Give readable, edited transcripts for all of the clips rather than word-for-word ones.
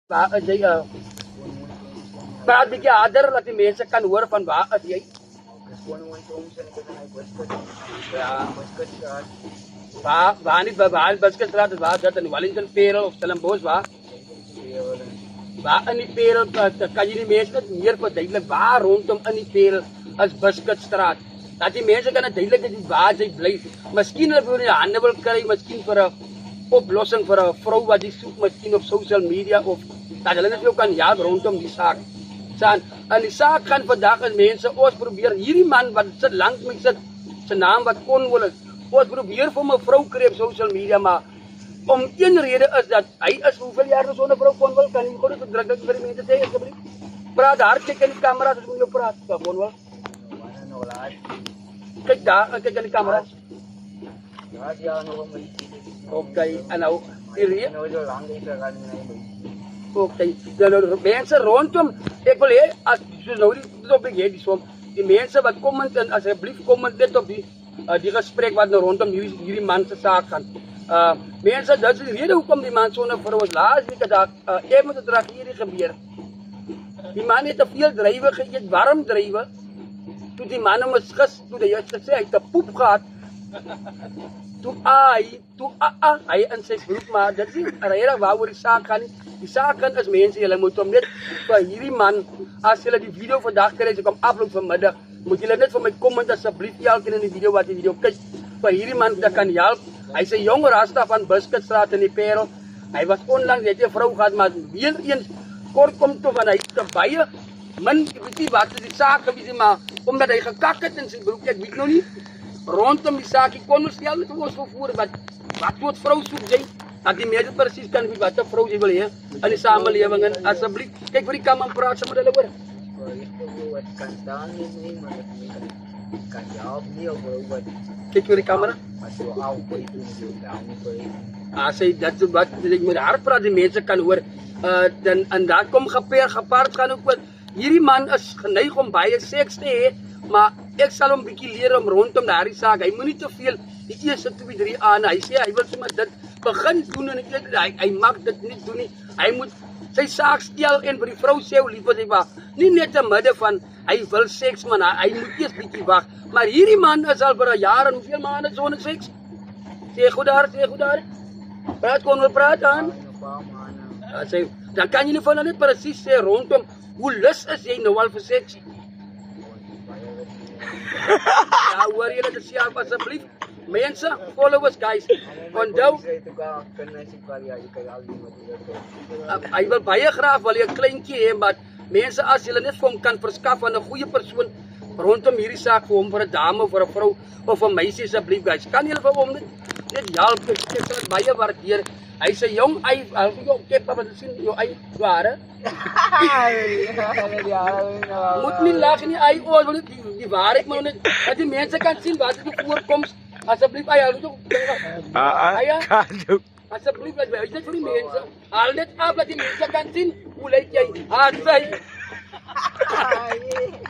Waar is jy? Praat bietjie harder dat die mense kan hoor van waar is jy? Ja. Waar nie waar Buskutstraat is, waar is dat in Wellington Parel of Stellenbosch waar? Waar in die Parel kan jy die mense net meer verduidelik waar rondom in die Parel is Buskutstraat. Dat die mense kan duidelik dit waar jy bly. Miskien hulle wil 'n hande wil kry, miskien vir 'n oplossing vir 'n vrou wat jy soek, miskien op social media of dat hulle net jou kan help rondom die saak. San, en die saak gaan vandag as mense ons probeer hierdie man wat sit lank met sit sy naam wat Konwil is. Ons probeer vir 'n vrou kry op social media, maar om een rede is dat hy is hoeveel jaar so 'n vrou Konwil kan nie gou net druk vir die mense sê asseblief. Praat hard kyk in die kamera as jy moet praat, Konwil. Kyk daar, kyk in die kamera. Okay, en nou hier. Okay, dan mense rondom, ek wil hê as so nou die op die som, die mense wat kom en asseblief kom net op die gesprek wat nou rondom hierdie man se saak gaan. Mense, dit is die rede hoekom die man so 'n vrou was laas week dat ek moet dit reg hierdie gebeur. Die man het te veel drywe geëet, warm drywe. Toe die man hom gis, toe die juist gesê hy het 'n poep gehad. Toe hy in sy broek, maar dit is nie regtig waaroor die saak gaan nie. Die saak gaan is mense, julle moet hom net vir hierdie man, as julle die video vandag kry, as ek kom upload vanmiddag, moet julle net vir my comment asseblief elkeen in die video wat die video kyk, vir hierdie man dat kan help. Hy's 'n jong rasta van Buskutstraat in die Parel. Hy was onlangs net 'n vrou gehad, maar weer eens kort kom toe van hy te baie min, ek weet nie wat is die saak gewees, maar omdat hy gekak het in sy broek, ek weet nou nie rondom die saak, ek kon ons stel met ons vervoer, wat soort vrou soek jy, dat die mense presies kan weet wat 'n vrou jy wil hê in die samelewing, en asseblief, kyk vir die kam en praat saam met hulle oor. Kyk vir die kamera. Sê dat wat ek met haar praat, die mense kan hoor, en daar kom gepaard gaan ook wat, hierdie man is geneig om baie seks te hê, maar ek sal hom bietjie leer om rondom daardie saak, hy moenie te veel die eerste 2, 3 aan, hy sê hy wil sommer dit begin doen en hy mag dit nie doen nie, hy moet sy saak stel en vir die vrou sê hoe lief is hy was, nie net te midde van, hy wil seks man, hy moet eers bietjie wag, maar hierdie man is al vir 'n jaar en hoeveel maande sonder seks, sê goed daar, praat kon wil praat aan, sê, dan kan jy nie van hulle net presies sê rondom, hoe lus is jy nou al vir seks? Ja, hoor julle dit sê asseblief, mense, followers guys, onthou, hy wil baie graag wil 'n kleintjie hê, maar mense as julle net vir hom kan verskaf aan 'n goeie persoon rondom hierdie saak vir hom, vir 'n dame of vir 'n vrou of 'n meisie asseblief guys, kan julle vir hom net help, ek sal dit baie waardeer. Hy's 'n jong hy kyk wat sien jou eie ware. Moet nie lag nie, hy wil net die waarheid maar net dat die mense kan sien wat die voorkoms. Asseblief hy doen. Asseblief hy net vir die mense. Al net af dat die mense kan sien hoe lyk jy. Sê.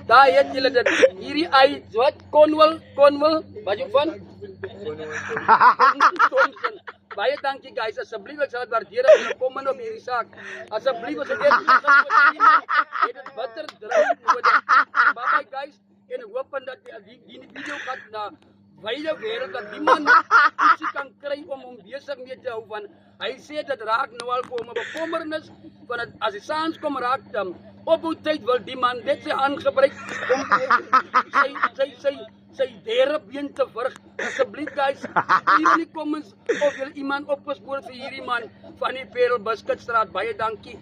Daai het julle dit. Hierdie hy wat Konwil, wat jy van? Baie dankie guys, asseblief ek sal dit waardeer as julle kom in op hierdie saak. Asseblief as dit dit bitter dryf nodig. Bye guys, en ek hoop dat die video gaan na wyle wêreld dat die man iets kan kry om hom besig mee te hou, van hy sê dit raak nou al vir hom 'n bekommernis, want as die saans kom raak op hoe tyd wil die man net sy hand gebruik om sy derde been te wurg. Asseblief guys, hier in die comments of julle iemand opgespoor vir hierdie man van die Parel Buskutstraat. Baie dankie.